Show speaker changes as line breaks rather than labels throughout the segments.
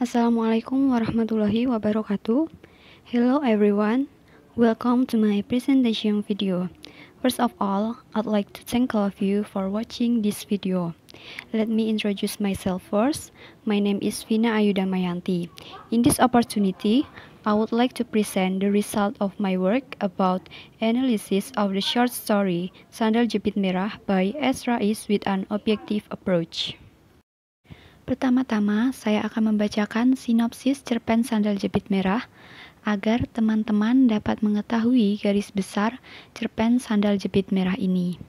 Assalamualaikum warahmatullahi wabarakatuh. Hello everyone, welcome to my presentation video. First of all, I'd like to thank all of you for watching this video. Let me introduce myself first. My name is Vina Ayuda Mayanti. In this opportunity, I would like to present the result of my work about analysis of the short story Sandal Jepit Merah by S. Rais with an objective approach. Pertama-tama, saya akan membacakan sinopsis cerpen Sandal Jepit Merah agar teman-teman dapat mengetahui garis besar cerpen Sandal Jepit Merah ini.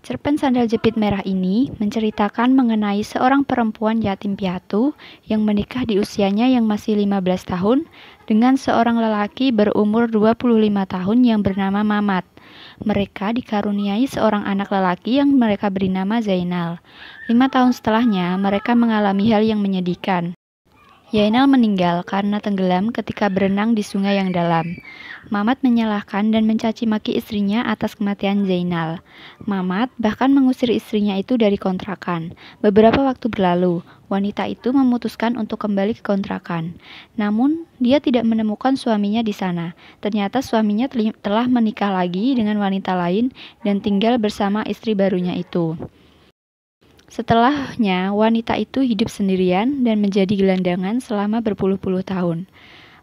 Cerpen Sandal Jepit Merah ini menceritakan mengenai seorang perempuan yatim piatu yang menikah di usianya yang masih 15 tahun dengan seorang lelaki berumur 25 tahun yang bernama Mamat. Mereka dikaruniai seorang anak lelaki yang mereka beri nama Zainal. 5 tahun setelahnya, mereka mengalami hal yang menyedihkan. Zainal meninggal karena tenggelam ketika berenang di sungai yang dalam. Mamat menyalahkan dan mencaci maki istrinya atas kematian Zainal. Mamat bahkan mengusir istrinya itu dari kontrakan. Beberapa waktu berlalu, wanita itu memutuskan untuk kembali ke kontrakan. Namun, dia tidak menemukan suaminya di sana. Ternyata suaminya telah menikah lagi dengan wanita lain dan tinggal bersama istri barunya itu. Setelahnya, wanita itu hidup sendirian dan menjadi gelandangan selama berpuluh-puluh tahun.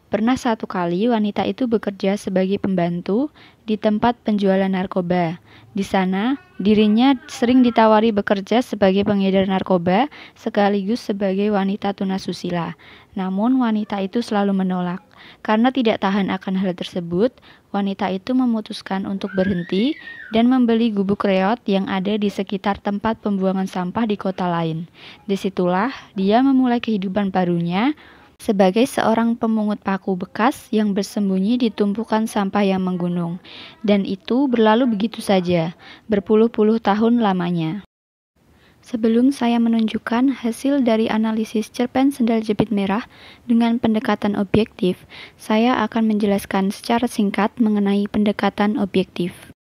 Pernah satu kali wanita itu bekerja sebagai pembantu di tempat penjualan narkoba. Di sana, dirinya sering ditawari bekerja sebagai pengedar narkoba sekaligus sebagai wanita tunasusila. Namun wanita itu selalu menolak. Karena tidak tahan akan hal tersebut, wanita itu memutuskan untuk berhenti dan membeli gubuk reot yang ada di sekitar tempat pembuangan sampah di kota lain. Disitulah dia memulai kehidupan barunya sebagai seorang pemungut paku bekas yang bersembunyi di tumpukan sampah yang menggunung. Dan itu berlalu begitu saja, berpuluh-puluh tahun lamanya. Sebelum saya menunjukkan hasil dari analisis cerpen Sandal Jepit Merah dengan pendekatan objektif, saya akan menjelaskan secara singkat mengenai pendekatan objektif.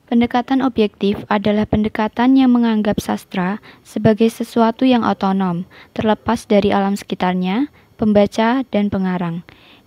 Pendekatan objektif adalah pendekatan yang menganggap sastra sebagai sesuatu yang otonom, terlepas dari alam sekitarnya, pembaca, dan pengarang.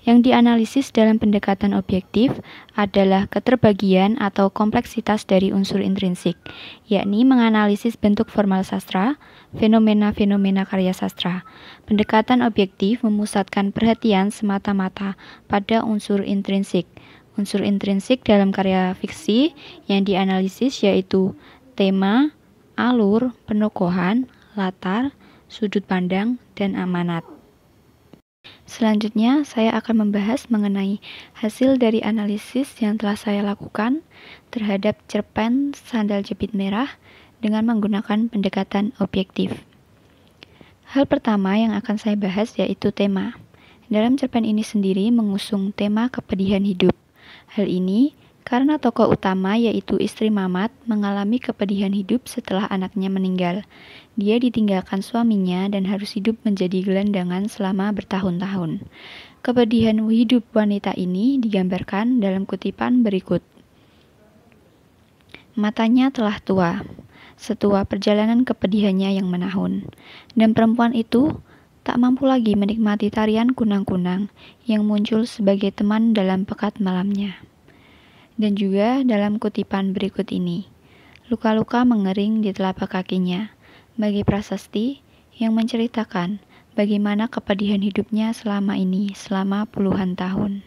Yang dianalisis dalam pendekatan objektif adalah keterbagian atau kompleksitas dari unsur intrinsik, yakni menganalisis bentuk formal sastra, fenomena-fenomena karya sastra. Pendekatan objektif memusatkan perhatian semata-mata pada unsur intrinsik. Unsur intrinsik dalam karya fiksi yang dianalisis yaitu tema, alur, penokohan, latar, sudut pandang, dan amanat. Selanjutnya, saya akan membahas mengenai hasil dari analisis yang telah saya lakukan terhadap cerpen Sandal Jepit Merah dengan menggunakan pendekatan objektif. Hal pertama yang akan saya bahas yaitu tema. Dalam cerpen ini sendiri mengusung tema kepedihan hidup. Hal ini karena tokoh utama yaitu istri Mamat mengalami kepedihan hidup setelah anaknya meninggal. Dia ditinggalkan suaminya dan harus hidup menjadi gelandangan selama bertahun-tahun. Kepedihan hidup wanita ini digambarkan dalam kutipan berikut. Matanya telah tua, setua perjalanan kepedihannya yang menahun. Dan perempuan itu tak mampu lagi menikmati tarian kunang-kunang yang muncul sebagai teman dalam pekat malamnya. Dan juga dalam kutipan berikut ini, luka-luka mengering di telapak kakinya, bagi prasasti yang menceritakan bagaimana kepedihan hidupnya selama ini, selama puluhan tahun.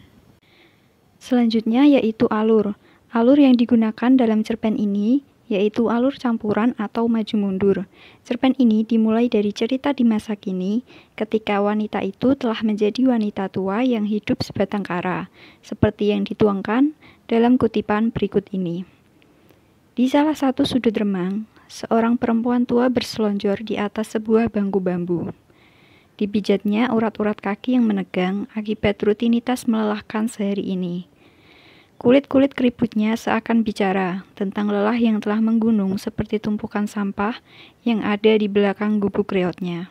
Selanjutnya yaitu alur. Alur yang digunakan dalam cerpen ini yaitu alur campuran atau maju mundur. Cerpen ini dimulai dari cerita di masa kini ketika wanita itu telah menjadi wanita tua yang hidup sebatang kara, seperti yang dituangkan dalam kutipan berikut ini. Di salah satu sudut remang, seorang perempuan tua berselonjor di atas sebuah bangku bambu. Dipijatnya urat-urat kaki yang menegang akibat rutinitas melelahkan sehari ini. Kulit-kulit keriputnya seakan bicara tentang lelah yang telah menggunung seperti tumpukan sampah yang ada di belakang gubuk reotnya.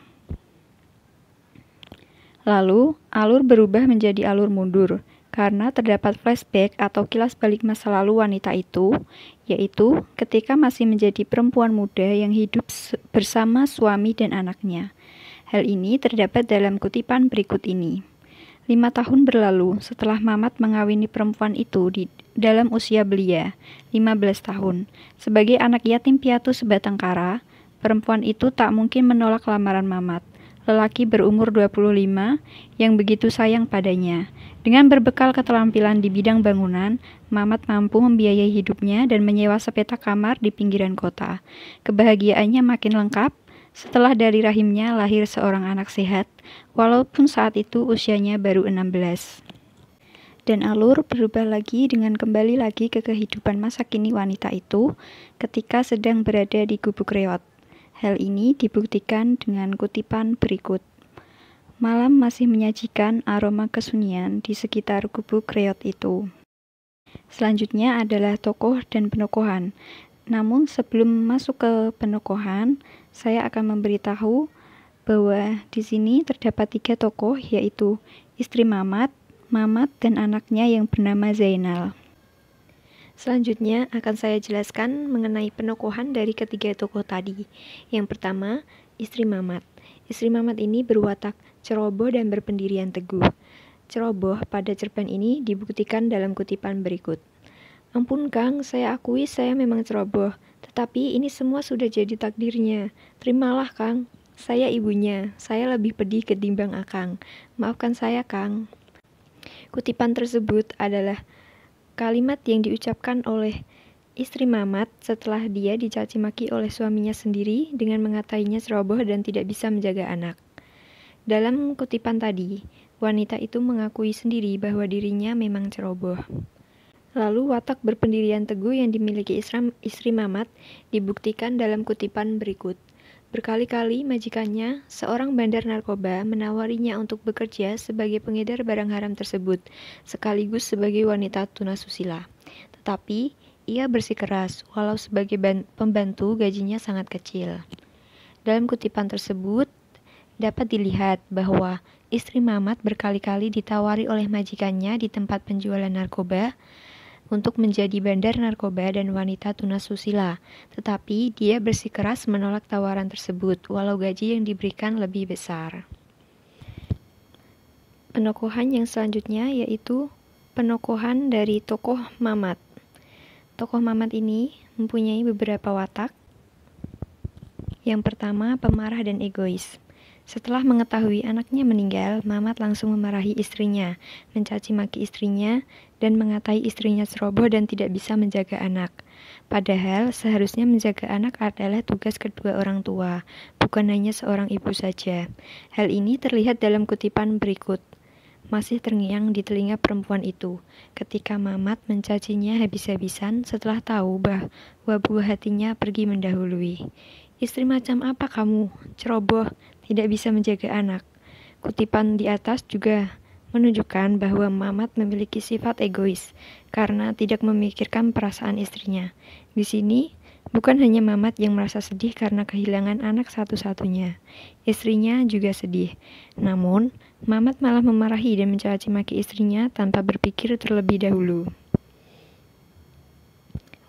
Lalu, alur berubah menjadi alur mundur, karena terdapat flashback atau kilas balik masa lalu wanita itu, yaitu ketika masih menjadi perempuan muda yang hidup bersama suami dan anaknya. Hal ini terdapat dalam kutipan berikut ini. 5 tahun berlalu setelah Mamat mengawini perempuan itu dalam usia belia, 15 tahun. Sebagai anak yatim piatu sebatang kara, perempuan itu tak mungkin menolak lamaran Mamat, lelaki berumur 25 yang begitu sayang padanya. Dengan berbekal keterampilan di bidang bangunan, Mamat mampu membiayai hidupnya dan menyewa sepetak kamar di pinggiran kota. Kebahagiaannya makin lengkap setelah dari rahimnya lahir seorang anak sehat, walaupun saat itu usianya baru 16. Dan alur berubah lagi dengan kembali lagi ke kehidupan masa kini wanita itu ketika sedang berada di Gubuk Reot. Hal ini dibuktikan dengan kutipan berikut. Malam masih menyajikan aroma kesunyian di sekitar Gubuk Reot itu. Selanjutnya adalah tokoh dan penokohan. Namun sebelum masuk ke penokohan, saya akan memberitahu bahwa di sini terdapat 3 tokoh, yaitu istri Mamat, Mamat, dan anaknya yang bernama Zainal. Selanjutnya akan saya jelaskan mengenai penokohan dari ketiga tokoh tadi. Yang pertama, istri Mamat. Istri Mamat ini berwatak ceroboh dan berpendirian teguh. Ceroboh pada cerpen ini dibuktikan dalam kutipan berikut. Ampun Kang, saya akui saya memang ceroboh, tetapi ini semua sudah jadi takdirnya. Terimalah Kang, saya ibunya, saya lebih pedih ketimbang Akang. Maafkan saya Kang. Kutipan tersebut adalah kalimat yang diucapkan oleh istri Mamat setelah dia dicaci maki oleh suaminya sendiri dengan mengatakannya ceroboh dan tidak bisa menjaga anak. Dalam kutipan tadi, wanita itu mengakui sendiri bahwa dirinya memang ceroboh. Lalu watak berpendirian teguh yang dimiliki istri Mamat dibuktikan dalam kutipan berikut. Berkali-kali majikannya, seorang bandar narkoba, menawarinya untuk bekerja sebagai pengedar barang haram tersebut, sekaligus sebagai wanita tunasusila. Tetapi, ia bersikeras, walau sebagai pembantu gajinya sangat kecil. Dalam kutipan tersebut, dapat dilihat bahwa istri Mamat berkali-kali ditawari oleh majikannya di tempat penjualan narkoba, untuk menjadi bandar narkoba dan wanita tunasusila, tetapi dia bersikeras menolak tawaran tersebut, walau gaji yang diberikan lebih besar. Penokohan yang selanjutnya yaitu penokohan dari tokoh Mamat. Tokoh Mamat ini mempunyai beberapa watak. Yang pertama, pemarah dan egois. Setelah mengetahui anaknya meninggal, Mamat langsung memarahi istrinya, mencaci maki istrinya, dan mengatai istrinya ceroboh dan tidak bisa menjaga anak. Padahal seharusnya menjaga anak adalah tugas kedua orang tua, bukan hanya seorang ibu saja. Hal ini terlihat dalam kutipan berikut. Masih terngiang di telinga perempuan itu, ketika Mamat mencacinya habis-habisan setelah tahu bahwa buah hatinya pergi mendahului. Istri macam apa kamu? Ceroboh, tidak bisa menjaga anak. Kutipan di atas juga menunjukkan bahwa Mamat memiliki sifat egois karena tidak memikirkan perasaan istrinya. Di sini, bukan hanya Mamat yang merasa sedih karena kehilangan anak satu-satunya. Istrinya juga sedih. Namun, Mamat malah memarahi dan mencaci maki istrinya tanpa berpikir terlebih dahulu.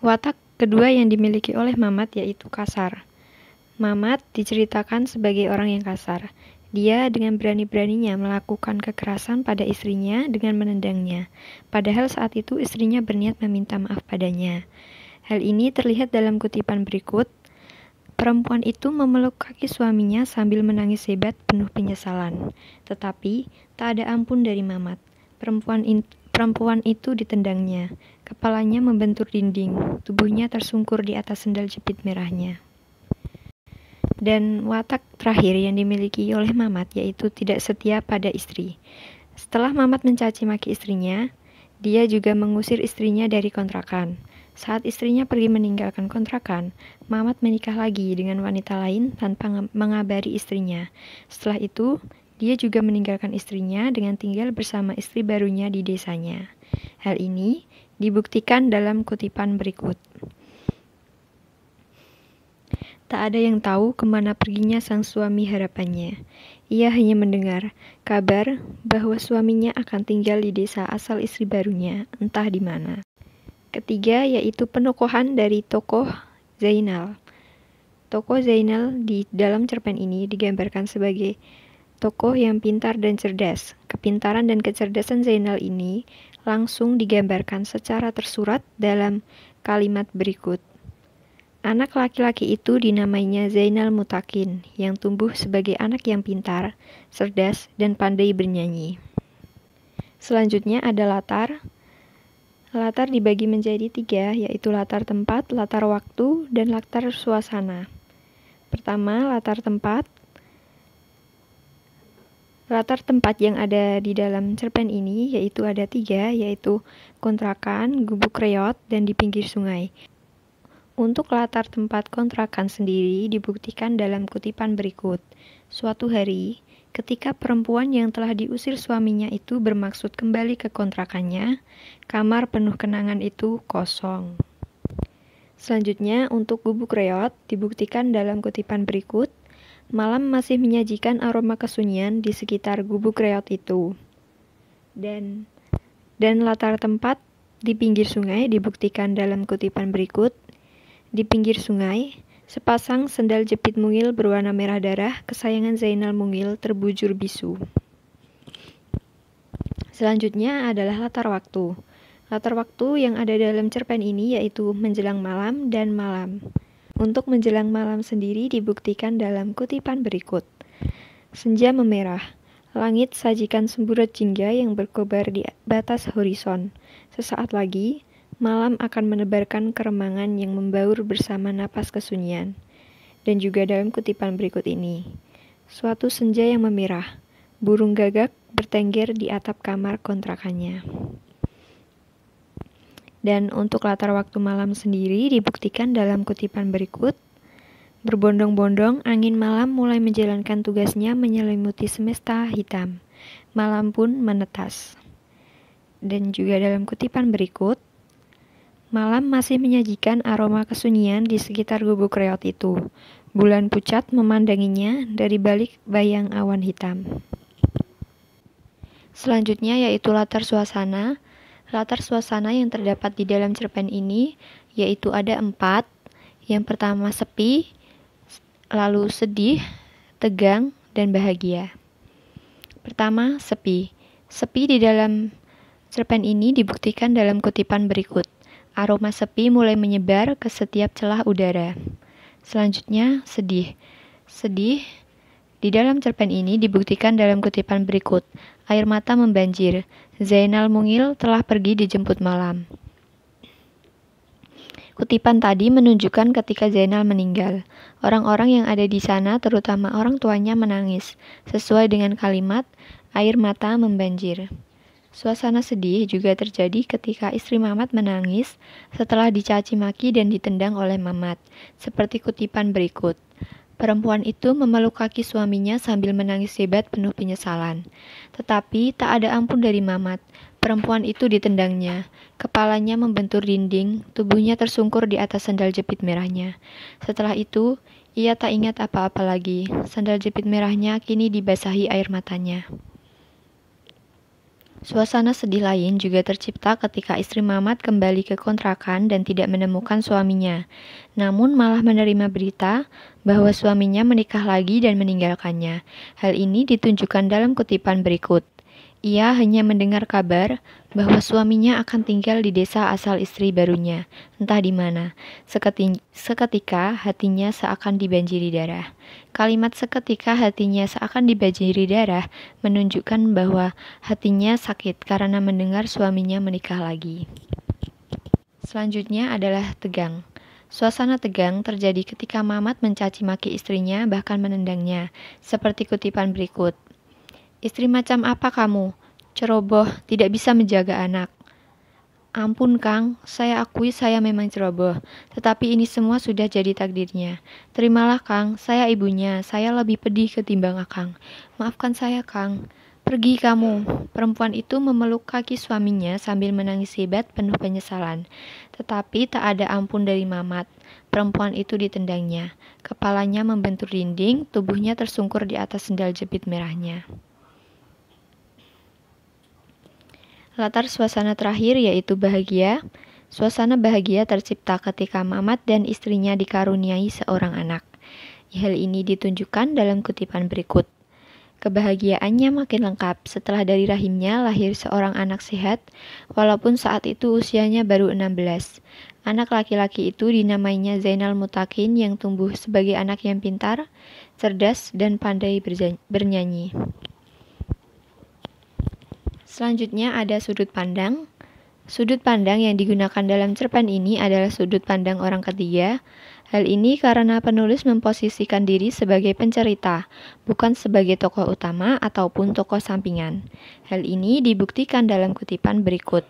Watak kedua yang dimiliki oleh Mamat yaitu kasar. Mamat diceritakan sebagai orang yang kasar. Dia dengan berani-beraninya melakukan kekerasan pada istrinya dengan menendangnya, padahal saat itu istrinya berniat meminta maaf padanya. Hal ini terlihat dalam kutipan berikut. Perempuan itu memeluk kaki suaminya sambil menangis hebat penuh penyesalan. Tetapi tak ada ampun dari Mamat. Perempuan itu ditendangnya, kepalanya membentur dinding, tubuhnya tersungkur di atas sendal jepit merahnya. Dan watak terakhir yang dimiliki oleh Mamat yaitu tidak setia pada istri. Setelah Mamat mencaci maki istrinya, dia juga mengusir istrinya dari kontrakan. Saat istrinya pergi meninggalkan kontrakan, Mamat menikah lagi dengan wanita lain tanpa mengabari istrinya. Setelah itu, dia juga meninggalkan istrinya dengan tinggal bersama istri barunya di desanya. Hal ini dibuktikan dalam kutipan berikut. Tak ada yang tahu kemana perginya sang suami harapannya. Ia hanya mendengar kabar bahwa suaminya akan tinggal di desa asal istri barunya, entah di mana. Ketiga yaitu penokohan dari tokoh Zainal. Tokoh Zainal di dalam cerpen ini digambarkan sebagai tokoh yang pintar dan cerdas. Kepintaran dan kecerdasan Zainal ini langsung digambarkan secara tersurat dalam kalimat berikut. Anak laki-laki itu dinamainya Zainal Mutakin, yang tumbuh sebagai anak yang pintar, cerdas, dan pandai bernyanyi. Selanjutnya ada latar. Latar dibagi menjadi 3, yaitu latar tempat, latar waktu, dan latar suasana. Pertama, latar tempat. Latar tempat yang ada di dalam cerpen ini yaitu ada 3, yaitu kontrakan, gubuk reot, dan di pinggir sungai. Untuk latar tempat kontrakan sendiri dibuktikan dalam kutipan berikut. Suatu hari, ketika perempuan yang telah diusir suaminya itu bermaksud kembali ke kontrakannya, kamar penuh kenangan itu kosong. Selanjutnya, untuk gubuk reot dibuktikan dalam kutipan berikut. Malam masih menyajikan aroma kesunyian di sekitar gubuk reot itu. Dan latar tempat di pinggir sungai dibuktikan dalam kutipan berikut. Di pinggir sungai, sepasang sendal jepit mungil berwarna merah darah kesayangan Zainal Mungil terbujur bisu. Selanjutnya adalah latar waktu. Latar waktu yang ada dalam cerpen ini yaitu menjelang malam dan malam. Untuk menjelang malam sendiri dibuktikan dalam kutipan berikut. Senja memerah, langit sajikan semburat jingga yang berkobar di batas horizon. Sesaat lagi, malam akan menebarkan keremangan yang membaur bersama napas kesunyian. Dan juga dalam kutipan berikut ini. Suatu senja yang memerah, burung gagak bertengger di atap kamar kontrakannya. Dan untuk latar waktu malam sendiri dibuktikan dalam kutipan berikut. Berbondong-bondong, angin malam mulai menjalankan tugasnya menyelimuti semesta hitam. Malam pun menetas. Dan juga dalam kutipan berikut, malam masih menyajikan aroma kesunyian di sekitar gubuk reot itu. Bulan pucat memandanginya dari balik bayang awan hitam. Selanjutnya yaitu latar suasana. Latar suasana yang terdapat di dalam cerpen ini yaitu ada 4. Yang pertama sepi, lalu sedih, tegang, dan bahagia. Pertama, sepi. Sepi di dalam cerpen ini dibuktikan dalam kutipan berikut. Aroma sepi mulai menyebar ke setiap celah udara. Selanjutnya, sedih. Sedih di dalam cerpen ini dibuktikan dalam kutipan berikut. Air mata membanjir. Zainal Mungil telah pergi dijemput malam. Kutipan tadi menunjukkan ketika Zainal meninggal. Orang-orang yang ada di sana, terutama orang tuanya, menangis. Sesuai dengan kalimat, air mata membanjir. Suasana sedih juga terjadi ketika istri Mamat menangis setelah dicaci maki dan ditendang oleh Mamat. Seperti kutipan berikut. Perempuan itu memeluk kaki suaminya sambil menangis hebat penuh penyesalan. Tetapi tak ada ampun dari Mamat. Perempuan itu ditendangnya. Kepalanya membentur dinding, tubuhnya tersungkur di atas sandal jepit merahnya. Setelah itu, ia tak ingat apa-apa lagi. Sandal jepit merahnya kini dibasahi air matanya. Suasana sedih lain juga tercipta ketika istri Mamat kembali ke kontrakan dan tidak menemukan suaminya. Namun malah menerima berita bahwa suaminya menikah lagi dan meninggalkannya. Hal ini ditunjukkan dalam kutipan berikut. Ia hanya mendengar kabar bahwa suaminya akan tinggal di desa asal istri barunya, entah di mana. Seketika hatinya seakan dibanjiri darah. Kalimat seketika hatinya seakan dibanjiri darah menunjukkan bahwa hatinya sakit karena mendengar suaminya menikah lagi. Selanjutnya adalah tegang. Suasana tegang terjadi ketika Mamat mencaci maki istrinya bahkan menendangnya, seperti kutipan berikut. Istri macam apa kamu? Ceroboh, tidak bisa menjaga anak. Ampun Kang, saya akui saya memang ceroboh, tetapi ini semua sudah jadi takdirnya. Terimalah Kang, saya ibunya, saya lebih pedih ketimbang Akang. Maafkan saya Kang. Pergi kamu. Perempuan itu memeluk kaki suaminya sambil menangis hebat penuh penyesalan. Tetapi tak ada ampun dari Mamat. Perempuan itu ditendangnya. Kepalanya membentur dinding, tubuhnya tersungkur di atas sendal jepit merahnya. Latar suasana terakhir yaitu bahagia. Suasana bahagia tercipta ketika Mamat dan istrinya dikaruniai seorang anak. Hal ini ditunjukkan dalam kutipan berikut. Kebahagiaannya makin lengkap setelah dari rahimnya lahir seorang anak sehat, walaupun saat itu usianya baru 16. Anak laki-laki itu dinamainya Zainal Mutakin yang tumbuh sebagai anak yang pintar, cerdas, dan pandai bernyanyi. Selanjutnya ada sudut pandang. Sudut pandang yang digunakan dalam cerpen ini adalah sudut pandang orang ketiga. Hal ini karena penulis memposisikan diri sebagai pencerita, bukan sebagai tokoh utama ataupun tokoh sampingan. Hal ini dibuktikan dalam kutipan berikut.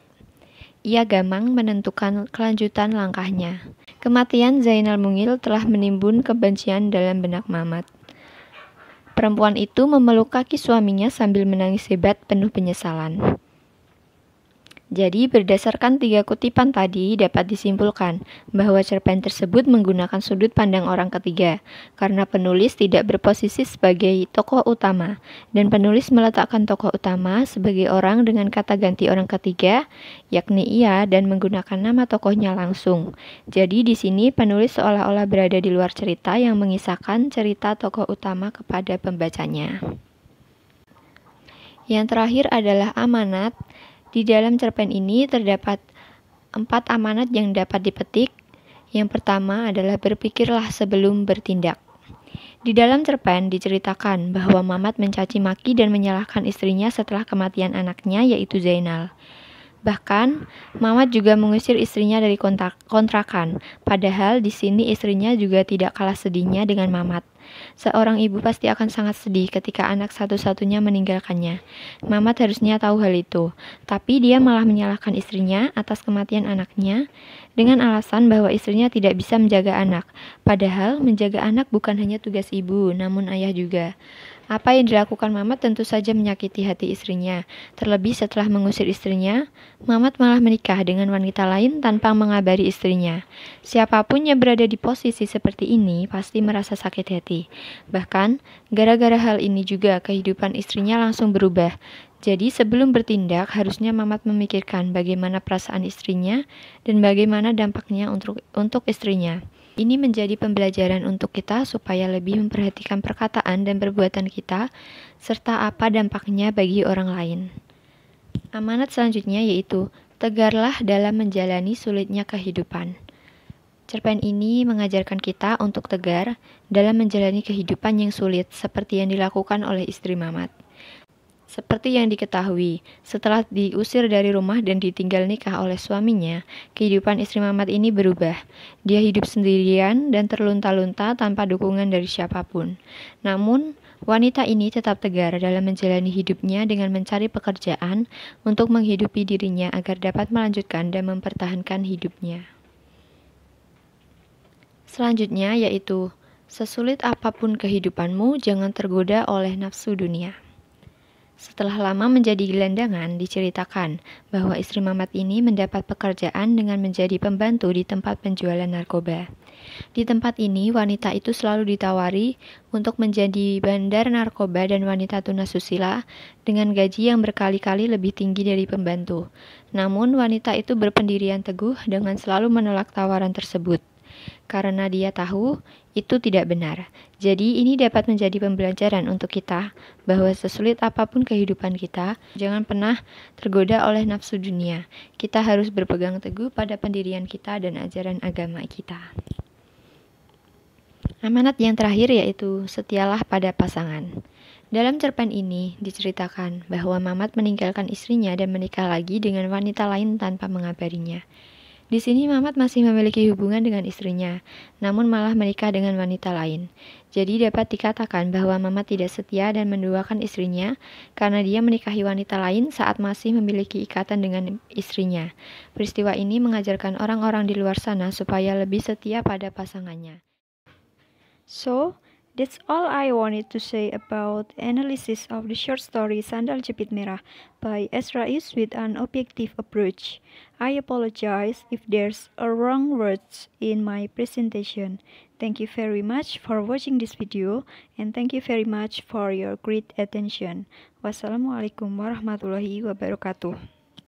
Ia gamang menentukan kelanjutan langkahnya. Kematian Zainal Mungil telah menimbun kebencian dalam benak Mamat. Perempuan itu memeluk kaki suaminya sambil menangis hebat penuh penyesalan. Jadi, berdasarkan 3 kutipan tadi, dapat disimpulkan bahwa cerpen tersebut menggunakan sudut pandang orang ketiga, karena penulis tidak berposisi sebagai tokoh utama, dan penulis meletakkan tokoh utama sebagai orang dengan kata ganti orang ketiga, yakni ia, dan menggunakan nama tokohnya langsung. Jadi, di sini penulis seolah-olah berada di luar cerita yang mengisahkan cerita tokoh utama kepada pembacanya. Yang terakhir adalah amanat. Di dalam cerpen ini terdapat 4 amanat yang dapat dipetik. Yang pertama adalah berpikirlah sebelum bertindak. Di dalam cerpen diceritakan bahwa Mamat mencaci maki dan menyalahkan istrinya setelah kematian anaknya yaitu Zainal. Bahkan, Mamat juga mengusir istrinya dari kontrakan, padahal di sini istrinya juga tidak kalah sedihnya dengan Mamat. Seorang ibu pasti akan sangat sedih ketika anak satu-satunya meninggalkannya. Mamat harusnya tahu hal itu, tapi dia malah menyalahkan istrinya atas kematian anaknya dengan alasan bahwa istrinya tidak bisa menjaga anak. Padahal menjaga anak bukan hanya tugas ibu, namun ayah juga. Apa yang dilakukan Mamat tentu saja menyakiti hati istrinya. Terlebih setelah mengusir istrinya, Mamat malah menikah dengan wanita lain tanpa mengabari istrinya. Siapapun yang berada di posisi seperti ini pasti merasa sakit hati. Bahkan, gara-gara hal ini juga kehidupan istrinya langsung berubah. Jadi sebelum bertindak, harusnya Mamat memikirkan bagaimana perasaan istrinya dan bagaimana dampaknya untuk istrinya. Ini menjadi pembelajaran untuk kita supaya lebih memperhatikan perkataan dan perbuatan kita, serta apa dampaknya bagi orang lain. Amanat selanjutnya yaitu, tegarlah dalam menjalani sulitnya kehidupan. Cerpen ini mengajarkan kita untuk tegar dalam menjalani kehidupan yang sulit, seperti yang dilakukan oleh istri Mamat. Seperti yang diketahui, setelah diusir dari rumah dan ditinggal nikah oleh suaminya, kehidupan istri Mamat ini berubah. Dia hidup sendirian dan terlunta-lunta tanpa dukungan dari siapapun. Namun, wanita ini tetap tegar dalam menjalani hidupnya dengan mencari pekerjaan untuk menghidupi dirinya agar dapat melanjutkan dan mempertahankan hidupnya. Selanjutnya yaitu, sesulit apapun kehidupanmu, jangan tergoda oleh nafsu dunia. Setelah lama menjadi gelandangan, diceritakan bahwa istri Mamat ini mendapat pekerjaan dengan menjadi pembantu di tempat penjualan narkoba. Di tempat ini, wanita itu selalu ditawari untuk menjadi bandar narkoba dan wanita tunasusila dengan gaji yang berkali-kali lebih tinggi dari pembantu. Namun, wanita itu berpendirian teguh dengan selalu menolak tawaran tersebut. Karena dia tahu itu tidak benar. Jadi ini dapat menjadi pembelajaran untuk kita bahwa sesulit apapun kehidupan kita, jangan pernah tergoda oleh nafsu dunia. Kita harus berpegang teguh pada pendirian kita dan ajaran agama kita. Amanat yang terakhir yaitu setialah pada pasangan. Dalam cerpen ini diceritakan bahwa Mamat meninggalkan istrinya dan menikah lagi dengan wanita lain tanpa mengabarinya. Di sini Mamat masih memiliki hubungan dengan istrinya, namun malah menikah dengan wanita lain. Jadi dapat dikatakan bahwa Mamat tidak setia dan menduakan istrinya karena dia menikahi wanita lain saat masih memiliki ikatan dengan istrinya. Peristiwa ini mengajarkan orang-orang di luar sana supaya lebih setia pada pasangannya. So, that's all I wanted to say about analysis of the short story Sandal Jepit Merah by Ezra Is with an objective approach. I apologize if there's a wrong words in my presentation. Thank you very much for watching this video and thank you very much for your great attention. Wassalamualaikum warahmatullahi wabarakatuh.